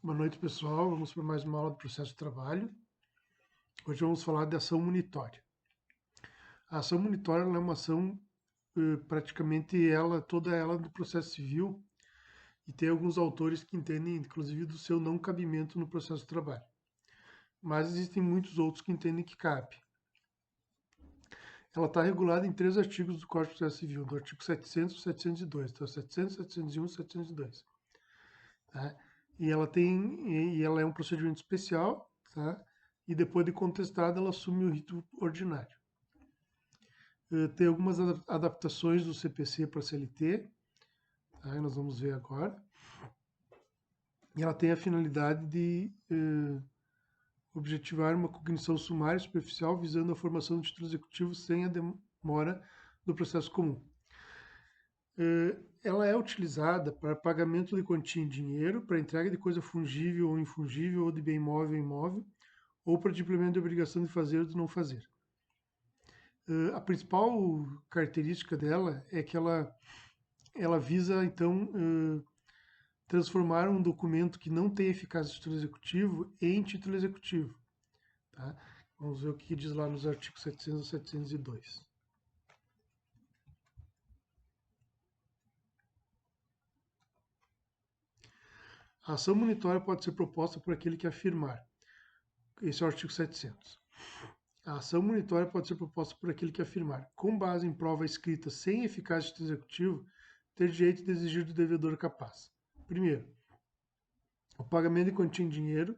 Boa noite, pessoal. Vamos para mais uma aula do processo de trabalho. Hoje vamos falar de ação munitória. A ação munitória ela é uma ação, praticamente toda ela do processo civil, e tem alguns autores que entendem, inclusive, do seu não cabimento no processo de trabalho. Mas existem muitos outros que entendem que cabe. Ela está regulada em 3 artigos do Código de Processo Civil, do artigo 700 e 702. Então, 700, 701 e 702. Tá? E ela é um procedimento especial, tá? E depois de contestada, ela assume o rito ordinário. Tem algumas adaptações do CPC para CLT, tá? Nós vamos ver agora. E ela tem a finalidade de objetivar uma cognição sumária e superficial visando a formação do título executivo sem a demora do processo comum. Ela é utilizada para pagamento de quantia em dinheiro, para entrega de coisa fungível ou infungível, ou de bem móvel ou imóvel, ou para dimplemento de obrigação de fazer ou de não fazer. A principal característica dela é que ela visa, então, transformar um documento que não tem eficácia de título executivo em título executivo. Tá? Vamos ver o que diz lá nos artigos 700 e 702. A ação monitória pode ser proposta por aquele que afirmar. Esse é o artigo 700. A ação monitória pode ser proposta por aquele que afirmar, com base em prova escrita sem eficácia de título executivo, ter direito de exigir do devedor capaz. Primeiro, o pagamento de quantia em dinheiro.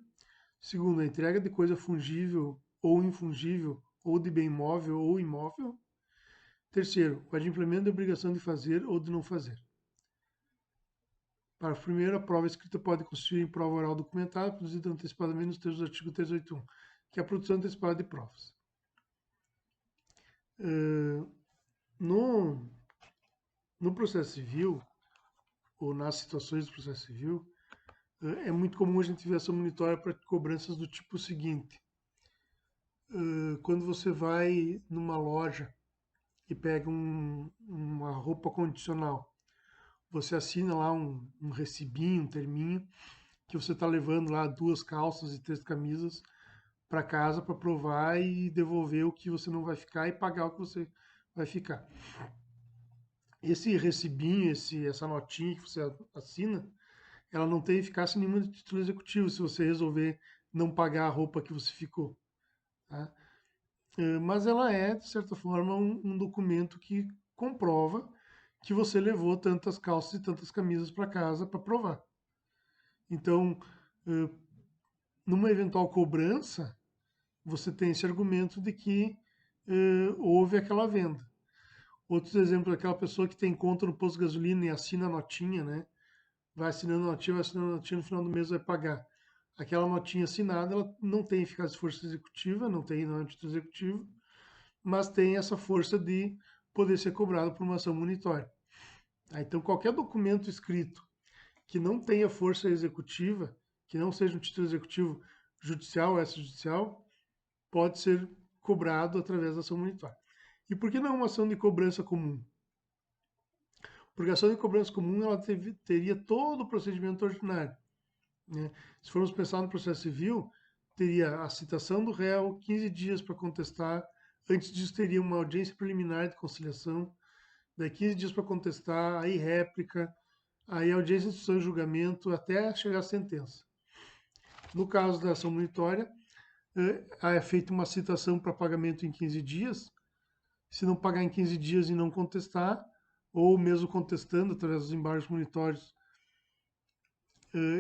Segundo, a entrega de coisa fungível ou infungível, ou de bem móvel ou imóvel. Terceiro, o adimplemento de obrigação de fazer ou de não fazer. Para a primeira, a prova escrita pode constituir em prova oral documentada, produzida antecipadamente nos termos do artigo 381, que é a produção antecipada de provas. No processo civil, ou nas situações do processo civil, é muito comum a gente ver ação monitória para cobranças do tipo seguinte. Quando você vai numa loja e pega uma roupa condicional, você assina lá um recibinho, um terminho, que você está levando lá 2 calças e 3 camisas para casa para provar e devolver o que você não vai ficar e pagar o que você vai ficar. Esse recibinho, essa notinha que você assina, ela não tem eficácia nenhuma de título executivo se você resolver não pagar a roupa que você ficou. Tá? Mas ela é, de certa forma, um documento que comprova que você levou tantas calças e tantas camisas para casa para provar. Então, numa eventual cobrança, você tem esse argumento de que houve aquela venda. Outros exemplos, aquela pessoa que tem conta no posto de gasolina e assina a notinha, né? Vai assinando a notinha, no final do mês vai pagar. Aquela notinha assinada, ela não tem eficácia de força executiva, não é título executivo, mas tem essa força de poder ser cobrado por uma ação monitória. Então, qualquer documento escrito que não tenha força executiva, que não seja um título executivo judicial ou extrajudicial, pode ser cobrado através da ação monitória. E por que não uma ação de cobrança comum? Porque a ação de cobrança comum ela teria todo o procedimento ordinário. Né? Se formos pensar no processo civil, teria a citação do réu, 15 dias para contestar, antes disso teria uma audiência preliminar de conciliação, daí 15 dias para contestar, aí réplica, aí audiência de instrução e julgamento, até chegar à sentença. No caso da ação monitória, é feita uma citação para pagamento em 15 dias, se não pagar em 15 dias e não contestar, ou mesmo contestando através dos embargos monitórios,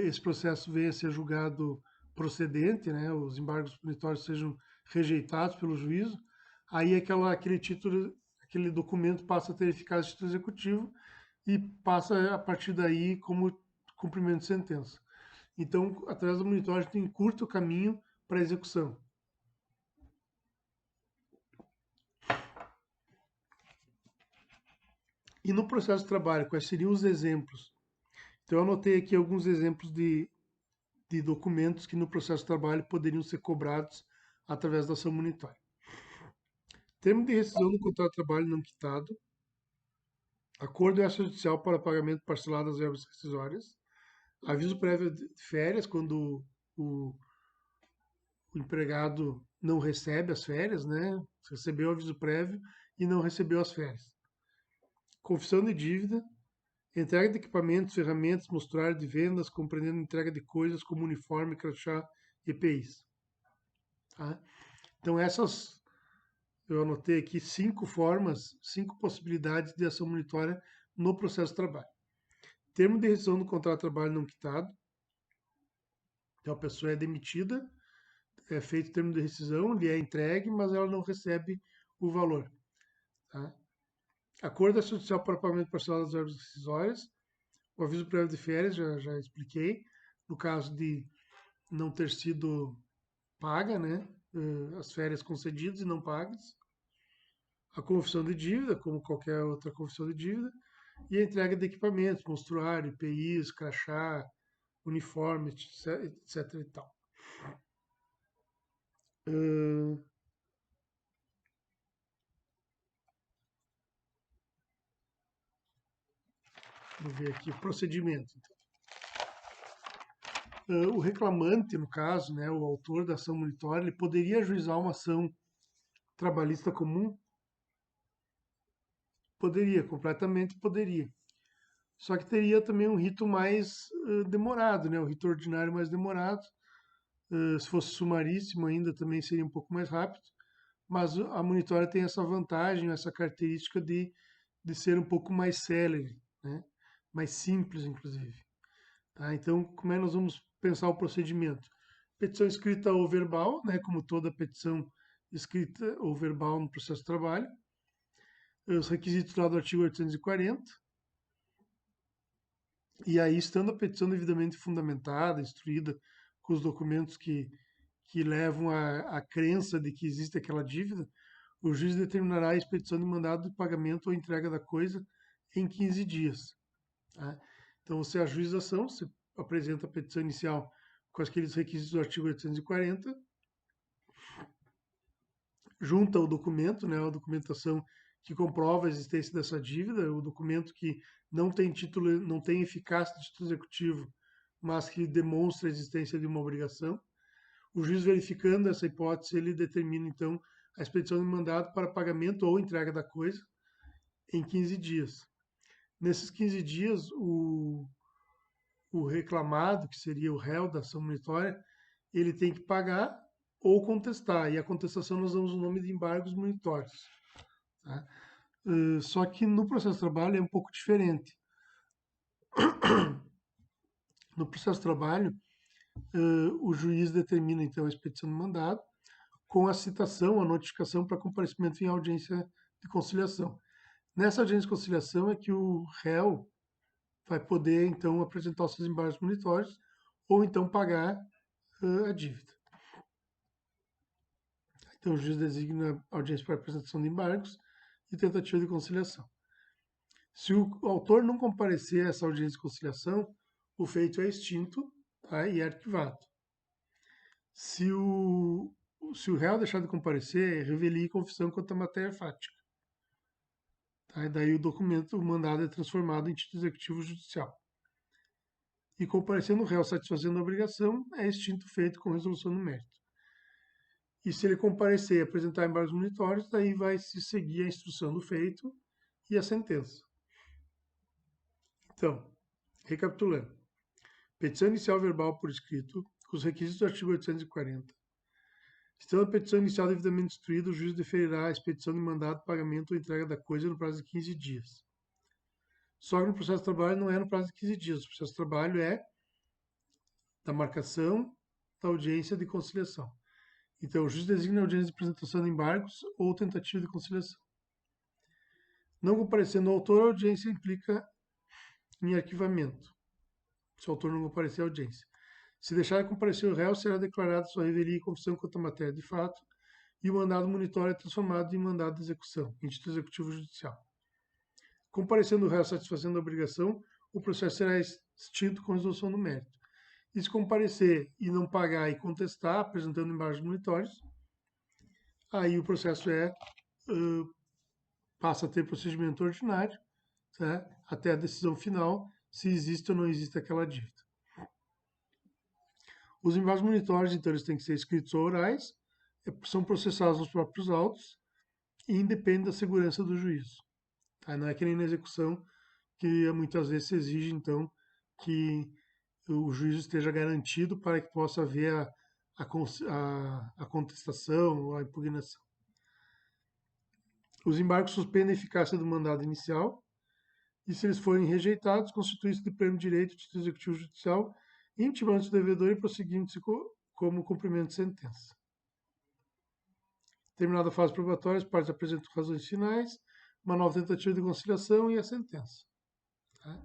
esse processo venha a ser julgado procedente, né, os embargos monitórios sejam rejeitados pelo juízo, aí aquele título, aquele documento passa a ter eficácia de título executivo e passa a partir daí como cumprimento de sentença. Então, através da monitoragem, tem encurta o caminho para a execução. E no processo de trabalho, quais seriam os exemplos? Então, eu anotei aqui alguns exemplos de documentos que no processo de trabalho poderiam ser cobrados através da ação monitória. Termo de rescisão do contrato de trabalho não quitado, acordo extrajudicial para pagamento parcelado das verbas rescisórias, Aviso prévio de férias, quando o, o empregado não recebe as férias, né? Recebeu o aviso prévio e não recebeu as férias. Confissão de dívida, entrega de equipamentos, ferramentas, mostruário de vendas, compreendendo entrega de coisas como uniforme, crachá e EPIs. Tá? Então eu anotei aqui 5 formas, 5 possibilidades de ação monitória no processo de trabalho. Termo de rescisão do contrato de trabalho não quitado. Então a pessoa é demitida, é feito o termo de rescisão, lhe é entregue, mas ela não recebe o valor. Tá? Acordo extrajudicial para pagamento parcelado das verbas rescisórias. O aviso prévio de férias, já expliquei. No caso de não ter sido paga, né? As férias concedidas e não pagas. A confissão de dívida, como qualquer outra confissão de dívida. E a entrega de equipamentos, monstruário, EPIs, crachá, uniforme, etc. e tal. Vamos ver aqui o procedimento. O reclamante, no caso, né, o autor da ação monitória, ele poderia ajuizar uma ação trabalhista comum? Poderia, completamente poderia. Só que teria também um rito mais demorado, né? O rito ordinário mais demorado. Se fosse sumaríssimo ainda também seria um pouco mais rápido. Mas a monitória tem essa vantagem, essa característica de ser um pouco mais célere, né? Mais simples, inclusive. Tá? Então, como é que nós vamos pensar o procedimento? Petição escrita ou verbal, né? Como toda petição escrita ou verbal no processo de trabalho. Os requisitos lá do artigo 840. E aí, estando a petição devidamente fundamentada, instruída, com os documentos que levam à crença de que existe aquela dívida, o juiz determinará a expedição de mandado de pagamento ou entrega da coisa em 15 dias. Tá? Então, você ajuiza a ação, você apresenta a petição inicial com aqueles requisitos do artigo 840, junta o documento, né, a documentação que comprova a existência dessa dívida, o documento que não tem título, não tem eficácia de título executivo, mas que demonstra a existência de uma obrigação. O juiz, verificando essa hipótese, ele determina então a expedição de mandado para pagamento ou entrega da coisa em 15 dias. Nesses 15 dias, o reclamado, que seria o réu da ação monitória, ele tem que pagar ou contestar. E a contestação nós damos o nome de embargos monitórios. Tá? Só que no processo de trabalho é um pouco diferente. No processo de trabalho, o juiz determina então a expedição do mandado com a citação, a notificação para comparecimento em audiência de conciliação. Nessa audiência de conciliação é que o réu vai poder então apresentar os seus embargos monitórios ou então pagar a dívida. Então o juiz designa a audiência para apresentação de embargos e tentativa de conciliação. Se o autor não comparecer a essa audiência de conciliação, o feito é extinto, tá, e é arquivado. Se o réu deixar de comparecer, é revelia e confissão quanto à matéria fática. Tá, e daí o documento, o mandado é transformado em título executivo judicial. E comparecendo o réu satisfazendo a obrigação, é extinto o feito com resolução no mérito. E se ele comparecer e apresentar embargos monitórios, daí vai se seguir a instrução do feito e a sentença. Então, recapitulando. Petição inicial verbal por escrito, com os requisitos do artigo 840. Estando a petição inicial devidamente instruída, o juiz deferirá a expedição de mandado, pagamento ou entrega da coisa no prazo de 15 dias. Só que no processo de trabalho não é no prazo de 15 dias. O processo de trabalho é da marcação da audiência de conciliação. Então, o juiz designa a audiência de apresentação de embargos ou tentativa de conciliação. Não comparecendo o autor, a audiência implica em arquivamento. Se o autor não comparecer à audiência. Se deixar de comparecer o réu, será declarada sua revelia e confissão quanto à matéria de fato, e o mandado monitório é transformado em mandado de execução, em título executivo judicial. Comparecendo o réu satisfazendo a obrigação, o processo será extinto com resolução do mérito. E se comparecer e não pagar e contestar, apresentando embargos monitórios, aí o processo passa a ter procedimento ordinário, tá? Até a decisão final, se existe ou não existe aquela dívida. Os embargos monitórios, então, eles têm que ser escritos ou orais, são processados nos próprios autos e independem da segurança do juízo. Tá? Não é que nem na execução, que muitas vezes se exige, então, que o juízo esteja garantido para que possa haver a contestação ou a impugnação. Os embargos suspendem a eficácia do mandado inicial e, se eles forem rejeitados, constitui-se de pleno direito do título executivo judicial, intimando o devedor e prosseguindo-se como cumprimento de sentença. Terminada a fase probatória, as partes apresentam razões finais, uma nova tentativa de conciliação e a sentença. Tá?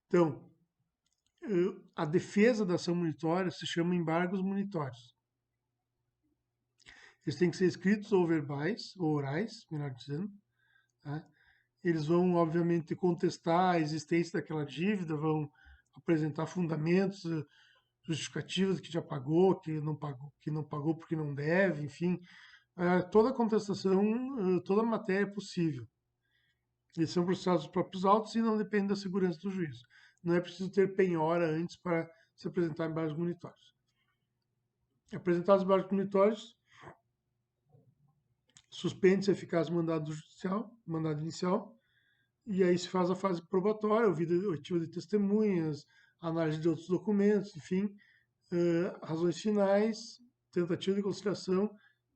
Então, a defesa da ação monitória se chama embargos monitórios. Eles têm que ser escritos ou verbais, ou orais, melhor dizendo. Tá? Eles vão, obviamente, contestar a existência daquela dívida, vão apresentar fundamentos, justificativas que já pagou, que não pagou porque não deve, enfim, toda a contestação, toda a matéria possível. Eles são processados nos próprios autos e não dependem da segurança do juízo. Não é preciso ter penhora antes para se apresentar embargos monitórios. Apresentados embargos monitórios, suspende-se a eficácia do mandado inicial, e aí se faz a fase probatória, oitiva de testemunhas, análise de outros documentos, enfim, razões finais, tentativa de conciliação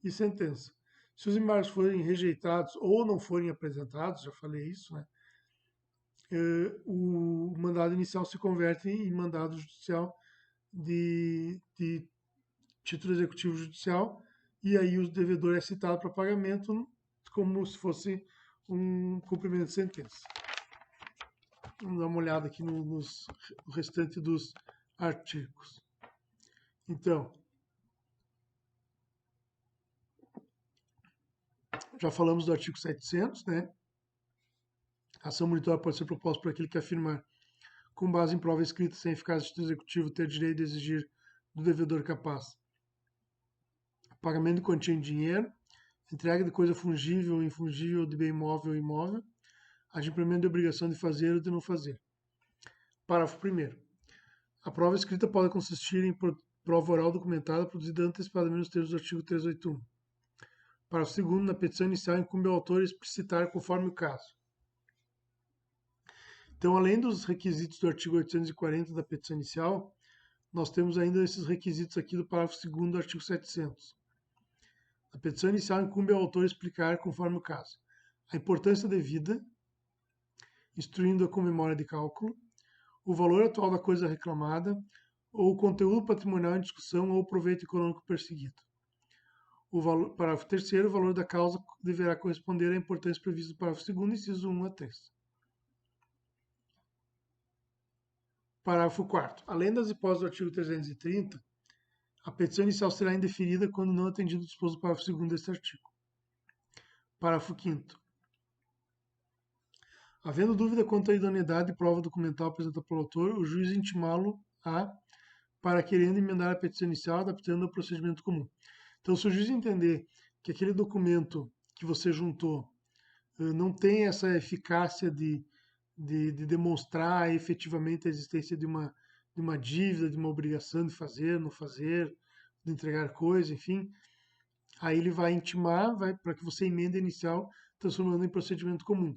e sentença. Se os embargos forem rejeitados ou não forem apresentados, já falei isso, né? O mandado inicial se converte em mandado judicial de título executivo judicial, e aí o devedor é citado para pagamento como se fosse um cumprimento de sentença. Vamos dar uma olhada aqui no restante dos artigos. Então, já falamos do artigo 700, né? A ação monitória pode ser proposta por aquele que afirmar, com base em prova escrita sem eficácia do título executivo, ter direito de exigir do devedor capaz pagamento de quantia em dinheiro, entrega de coisa fungível ou infungível, de bem móvel ou imóvel, adimplemento de obrigação de fazer ou de não fazer. Parágrafo 1º. A prova escrita pode consistir em prova oral documentada produzida antecipadamente nos termos do artigo 381. Parágrafo 2º. Na petição inicial incumbe ao autor explicitar conforme o caso. Então, além dos requisitos do artigo 840 da petição inicial, nós temos ainda esses requisitos aqui do parágrafo 2º do artigo 700. A petição inicial incumbe ao autor explicar, conforme o caso, a importância devida, instruindo-a com memória de cálculo, o valor atual da coisa reclamada, ou o conteúdo patrimonial em discussão ou o proveito econômico perseguido. Parágrafo 3º, o valor da causa deverá corresponder à importância prevista no parágrafo 2º, incisos 1 a 3. Parágrafo 4º. Além das hipóteses do artigo 330, a petição inicial será indeferida quando não atendido o disposto do parágrafo 2º deste artigo. Parágrafo 5º. Havendo dúvida quanto à idoneidade de prova documental apresentada pelo autor, o juiz intimá-lo-á para querendo emendar a petição inicial, adaptando ao procedimento comum. Então, se o juiz entender que aquele documento que você juntou não tem essa eficácia de demonstrar efetivamente a existência de uma dívida, de uma obrigação de fazer, não fazer, de entregar coisa, enfim, aí ele vai intimar, para que você emenda a inicial, transformando em procedimento comum.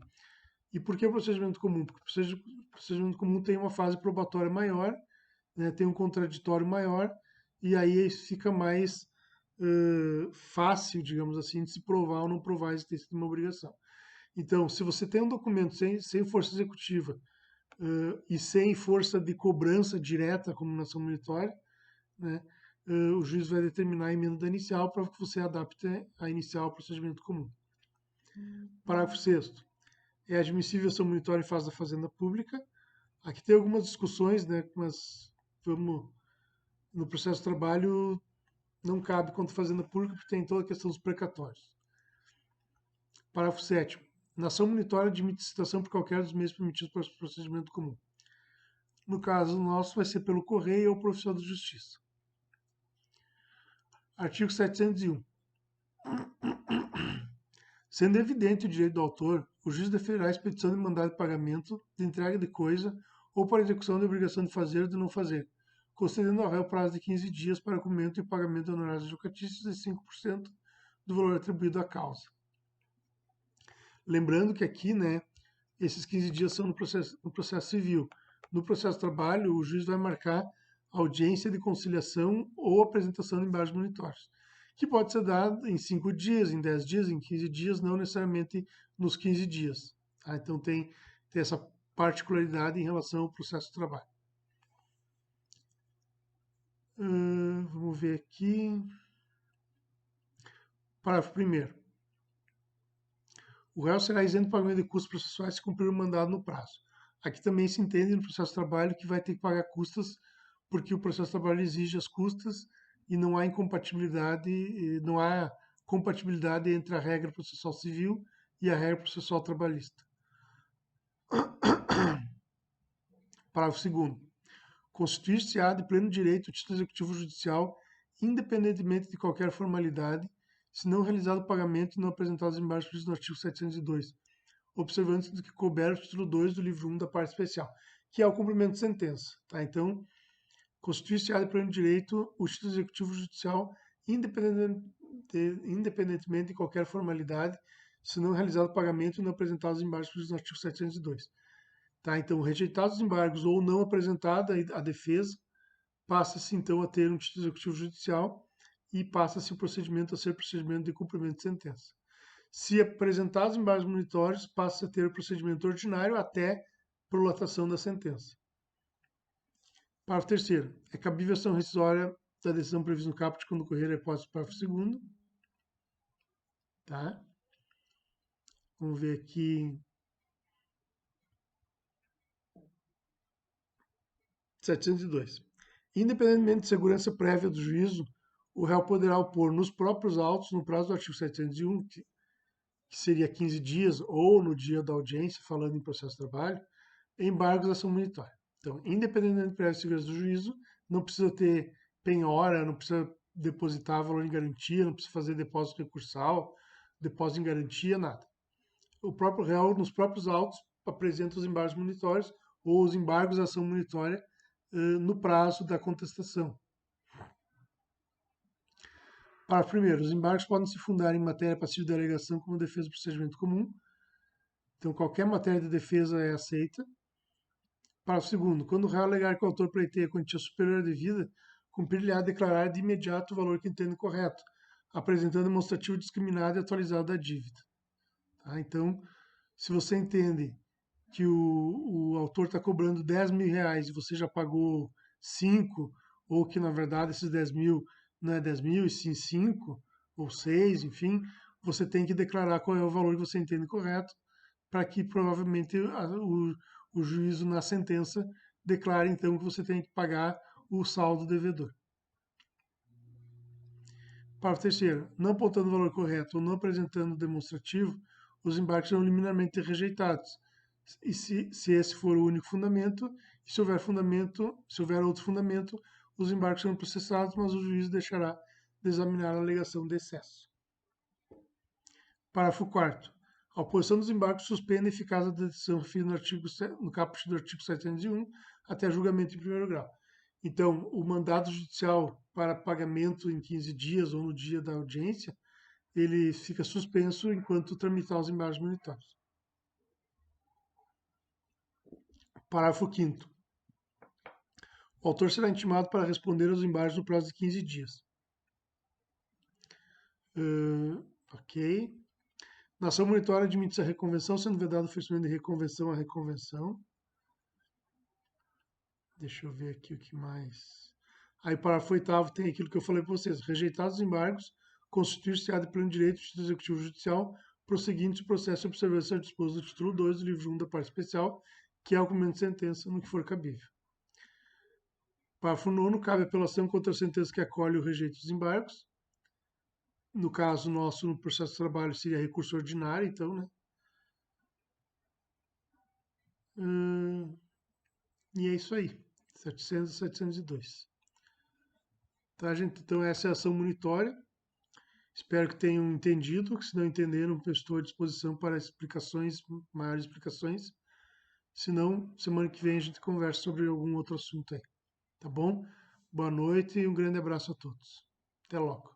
E por que procedimento comum? Porque o procedimento comum tem uma fase probatória maior, né, tem um contraditório maior, e aí fica mais fácil, digamos assim, de se provar ou não provar a existência de uma obrigação. Então, se você tem um documento sem força executiva e sem força de cobrança direta, como na ação monitória, né, o juiz vai determinar a emenda da inicial para que você adapte a inicial ao procedimento comum. Parágrafo 6º. É admissível a ação monitória em fase da fazenda pública. Aqui tem algumas discussões, né, mas no processo de trabalho não cabe quanto à fazenda pública, porque tem toda a questão dos precatórios. Parágrafo 7º. Na ação monitória admite citação por qualquer dos meios permitidos para o procedimento comum. No caso nosso, vai ser pelo correio ou por oficial de justiça. Artigo 701. Sendo evidente o direito do autor, o juiz deferirá a expedição de mandado de pagamento, de entrega de coisa ou para execução de obrigação de fazer ou de não fazer, concedendo ao réu prazo de 15 dias para cumprimento e pagamento de honorários advocatícios e 5% do valor atribuído à causa. Lembrando que aqui, né, esses 15 dias são no processo civil. No processo de trabalho, o juiz vai marcar audiência de conciliação ou apresentação de embargos monitórios, que pode ser dado em 5 dias, em 10 dias, em 15 dias, não necessariamente nos 15 dias. Tá? Então tem essa particularidade em relação ao processo de trabalho. Vamos ver aqui. Parágrafo 1º. O réu será isento do pagamento de custos processuais se cumprir o mandado no prazo. Aqui também se entende no processo de trabalho que vai ter que pagar custas, porque o processo de trabalho exige as custas e não há compatibilidade entre a regra processual civil e a regra processual trabalhista. Parágrafo 2º. Constituir-se-á de pleno direito o título executivo judicial, independentemente de qualquer formalidade, se não realizado o pagamento e não apresentados embargos previstos no artigo 702, observando que couber o título 2 do livro 1 da parte especial, que é o cumprimento de sentença. Tá? Então, constituir-se-á de pleno direito o título executivo judicial, independentemente de qualquer formalidade, se não realizado o pagamento e não apresentados embargos previstos no artigo 702. Tá? Então, rejeitados os embargos ou não apresentada a defesa, passa-se então a ter um título executivo judicial e passa-se o procedimento a ser procedimento de cumprimento de sentença. Se apresentados embargos monitórios, passa a ter o procedimento ordinário até prolatação da sentença. Parágrafo 3º. É cabível ação rescisória da decisão prevista no caput quando ocorrer a hipótese do parágrafo 2º. Tá? Vamos ver aqui. 702. Independentemente de segurança prévia do juízo, o réu poderá opor nos próprios autos, no prazo do artigo 701, que seria 15 dias, ou no dia da audiência, falando em processo de trabalho, embargos à ação monitória. Então, independentemente de prévia segurança do juízo, não precisa ter penhora, não precisa depositar valor em garantia, não precisa fazer depósito recursal, depósito em garantia, nada. O próprio réu, nos próprios autos, apresenta os embargos monitórios ou os embargos à ação monitória no prazo da contestação. Parágrafo 1º. Os embargos podem se fundar em matéria passiva de alegação como defesa do procedimento comum. Então, qualquer matéria de defesa é aceita. Parágrafo 2º. Quando o réu alegar que o autor pleiteia quantia superior à devida, cumprir-lhe-á declarar de imediato o valor que entende correto, apresentando demonstrativo discriminado e atualizado da dívida. Tá? Então, se você entende que o autor está cobrando 10 mil reais e você já pagou 5, ou que na verdade esses 10 mil não é 10 mil e sim 5 ou 6, enfim, você tem que declarar qual é o valor que você entende correto, para que provavelmente o juízo na sentença declare então que você tem que pagar o saldo devedor. Parágrafo 3º. Não apontando o valor correto ou não apresentando demonstrativo, os embargos serão liminarmente rejeitados. E se esse for o único fundamento, e se houver outro fundamento, os embargos serão processados, mas o juiz deixará de examinar a alegação de excesso. Parágrafo 4º. A oposição dos embargos suspende a eficácia da decisão referida no caput do artigo 701 até julgamento em primeiro grau. Então, o mandado judicial para pagamento em 15 dias ou no dia da audiência, ele fica suspenso enquanto tramitar os embargos monitórios. Parágrafo 5º. O autor será intimado para responder aos embargos no prazo de 15 dias. Ok. Na ação monitória admite-se a reconvenção, sendo vedado o oferecimento de reconvenção à reconvenção. Deixa eu ver aqui o que mais. Aí, parágrafo 8º, tem aquilo que eu falei para vocês. Rejeitados os embargos, constituir-se-á de pleno direito o título executivo judicial, prosseguindo o processo de observância disposto do título 2 do livro 1 da parte especial, que é o cumprimento de sentença, no que for cabível. Parágrafo 9º, cabe apelação contra a sentença que acolhe ou rejeita os embargos. No caso nosso, no processo de trabalho, seria recurso ordinário, então, né? E é isso aí, 700 e 702. Tá, gente? Então, essa é a ação monitória. Espero que tenham entendido, que se não entenderam, eu estou à disposição para explicações, maiores explicações. Se não, semana que vem a gente conversa sobre algum outro assunto aí. Tá bom? Boa noite e um grande abraço a todos. Até logo.